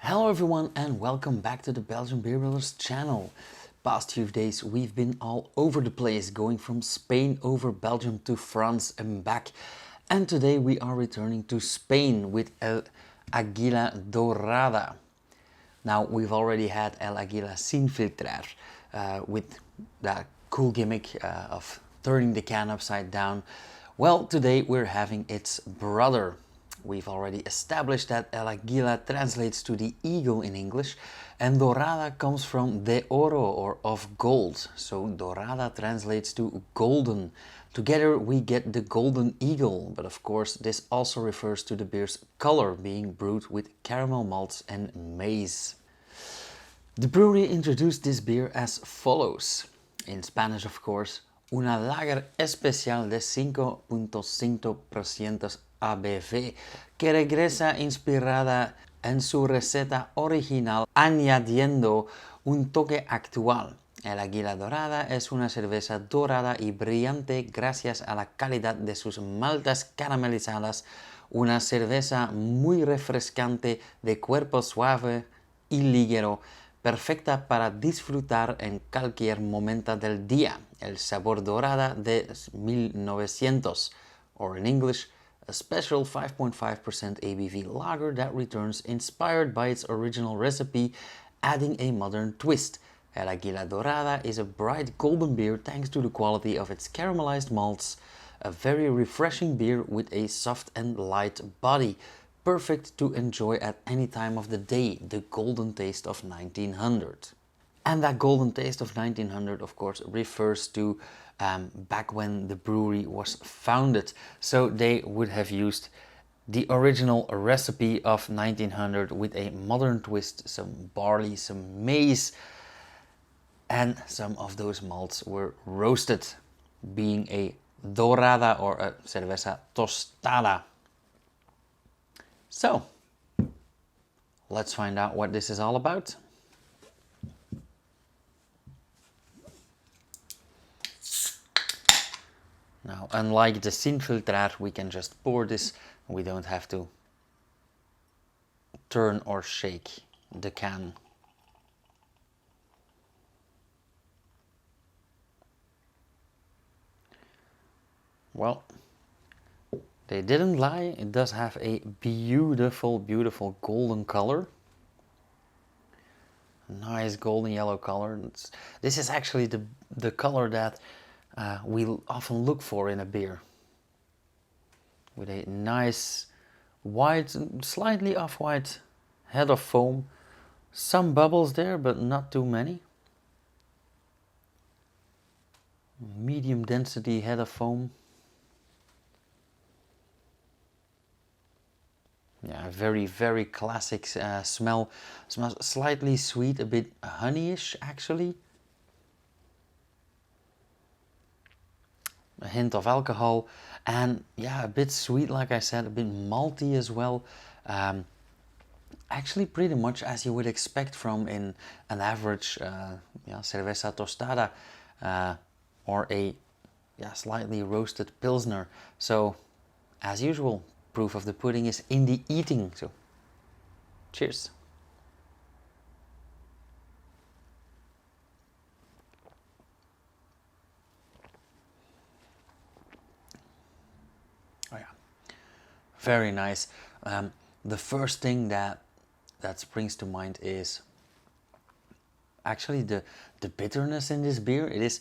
Hello everyone and welcome back to the Belgian Beer Brothers channel. Past few days we've been all over the place, going from Spain over Belgium to France and back. And today we are returning to Spain with El Águila Dorada. Now we've already had El Águila Sin Filtrar with that cool gimmick of turning the can upside down. Well, today we're having its brother. We've already established that El Águila translates to the eagle in English, and Dorada comes from de oro, or of gold. So Dorada translates to golden. Together we get the golden eagle, but of course this also refers to the beer's color, being brewed with caramel malts and maize. The brewery introduced this beer as follows. In Spanish, of course, una lager especial de 5.5% ABV que regresa inspirada en su receta original añadiendo un toque actual. El Águila Dorada es una cerveza dorada y brillante gracias a la calidad de sus maltas caramelizadas, una cerveza muy refrescante de cuerpo suave y ligero, perfecta para disfrutar en cualquier momento del día. El sabor Dorada de 1900, or in English, a special 5.5% ABV lager that returns inspired by its original recipe, adding a modern twist. El Águila Dorada is a bright golden beer thanks to the quality of its caramelized malts, a very refreshing beer with a soft and light body, perfect to enjoy at any time of the day, the golden taste of 1900. And that golden taste of 1900, of course, refers to back when the brewery was founded. So they would have used the original recipe of 1900 with a modern twist, some barley, some maize, and some of those malts were roasted, being a dorada or a cerveza tostada. So, let's find out what this is all about. Now, unlike the Sin Filtrar, we can just pour this. We don't have to turn or shake the can. Well, they didn't lie. It does have a beautiful, beautiful golden color. Nice golden yellow color. This is actually the color that we often look for in a beer, with a nice white, slightly off-white head of foam, some bubbles there but not too many, medium density head of foam. Yeah, very, very classic smell. Smells slightly sweet, a bit honeyish actually. A hint of alcohol, and yeah, a bit sweet, like I said, a bit malty as well. Actually pretty much as you would expect from in an average cerveza tostada or a slightly roasted pilsner. So as usual, proof of the pudding is in the eating. So cheers. Oh yeah, very nice. The first thing that springs to mind is actually the bitterness in this beer. It is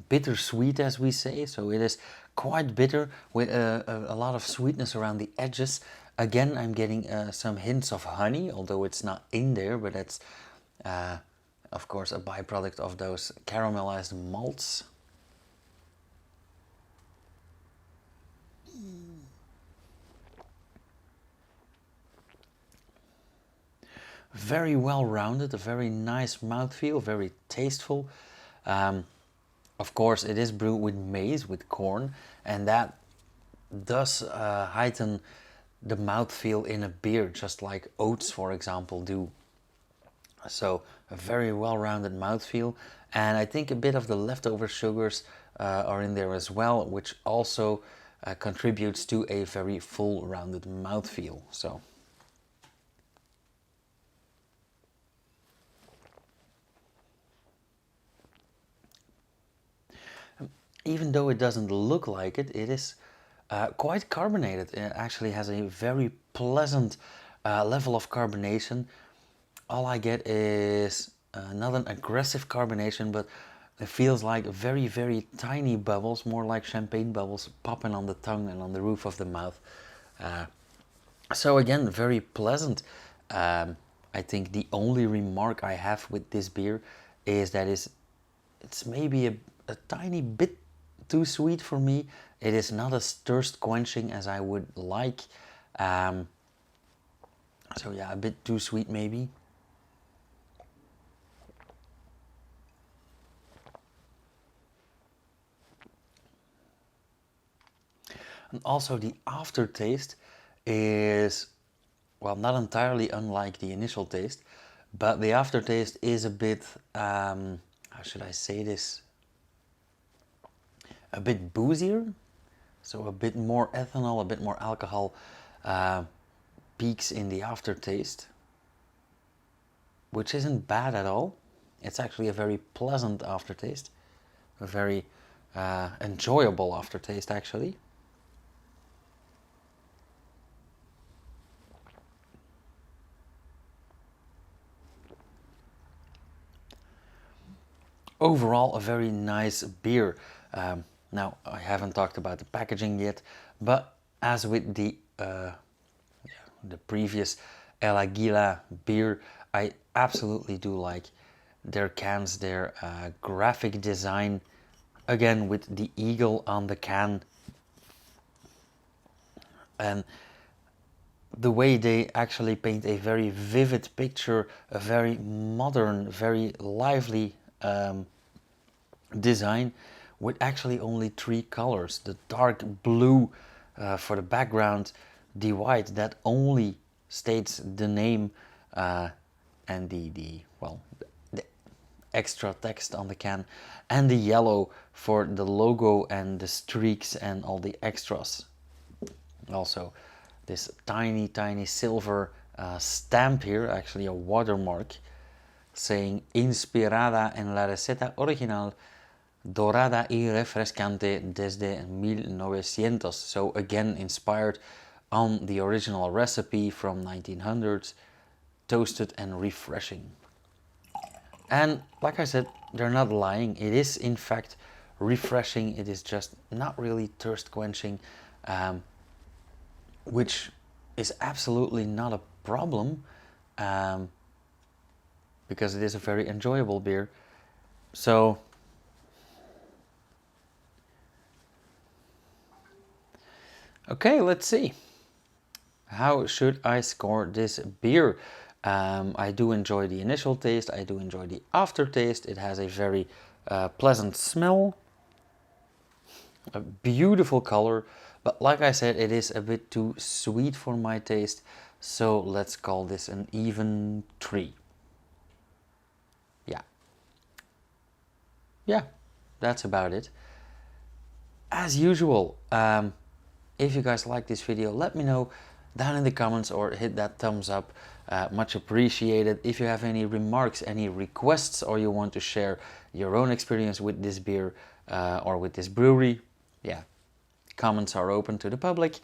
bittersweet, as we say, so it is quite bitter with a lot of sweetness around the edges. Again, I'm getting some hints of honey, although it's not in there, but it's of course a byproduct of those caramelized malts. Very well rounded, a very nice mouthfeel, very tasteful. Of course, it is brewed with maize, with corn, and that does heighten the mouthfeel in a beer, just like oats, for example, do. So a very well-rounded mouthfeel, and I think a bit of the leftover sugars are in there as well, which also contributes to a very full rounded mouthfeel. So even though it doesn't look like it, it is quite carbonated. It actually has a very pleasant level of carbonation. All I get is not an aggressive carbonation, but it feels like very, very tiny bubbles, more like champagne bubbles popping on the tongue and on the roof of the mouth. So again, very pleasant. I think the only remark I have with this beer is that it's maybe a tiny bit too sweet for me. It is not as thirst quenching as I would like. So yeah, a bit too sweet maybe. And also the aftertaste is, well, not entirely unlike the initial taste, but the aftertaste is a bit, how should I say this? A bit boozier, so a bit more ethanol, a bit more alcohol peaks in the aftertaste, which isn't bad at all. It's actually a very pleasant aftertaste, a very enjoyable aftertaste actually. Overall, a very nice beer. Now, I haven't talked about the packaging yet, but as with the previous El Águila beer, I absolutely do like their cans, their graphic design, again with the eagle on the can, and the way they actually paint a very vivid picture, a very modern, very lively design with actually only 3 colors. The dark blue for the background, the white that only states the name and the extra text on the can, and the yellow for the logo and the streaks and all the extras. Also this tiny silver stamp here, actually a watermark, saying inspirada en la receta original dorada y refrescante desde 1900. So again, inspired on the original recipe from 1900s, toasted and refreshing. And like I said, they're not lying. It is in fact refreshing. It is just not really thirst quenching, which is absolutely not a problem, because it is a very enjoyable beer. So okay, let's see. How should I score this beer? I do enjoy the initial taste. I do enjoy the aftertaste. It has a very pleasant smell, a beautiful color, but like I said, it is a bit too sweet for my taste. So let's call this an even 3. Yeah, that's about it. As usual, if you guys like this video, let me know down in the comments or hit that thumbs up. Much appreciated. If you have any remarks, any requests, or you want to share your own experience with this beer or with this brewery, yeah, comments are open to the public.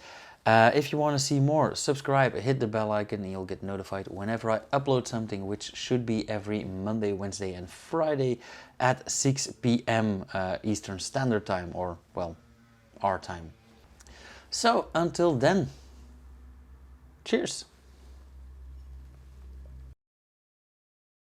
If you want to see more, subscribe, hit the bell icon, and you'll get notified whenever I upload something, which should be every Monday, Wednesday, and Friday at 6 p.m. Eastern Standard Time, or, well, our time. So, until then, cheers!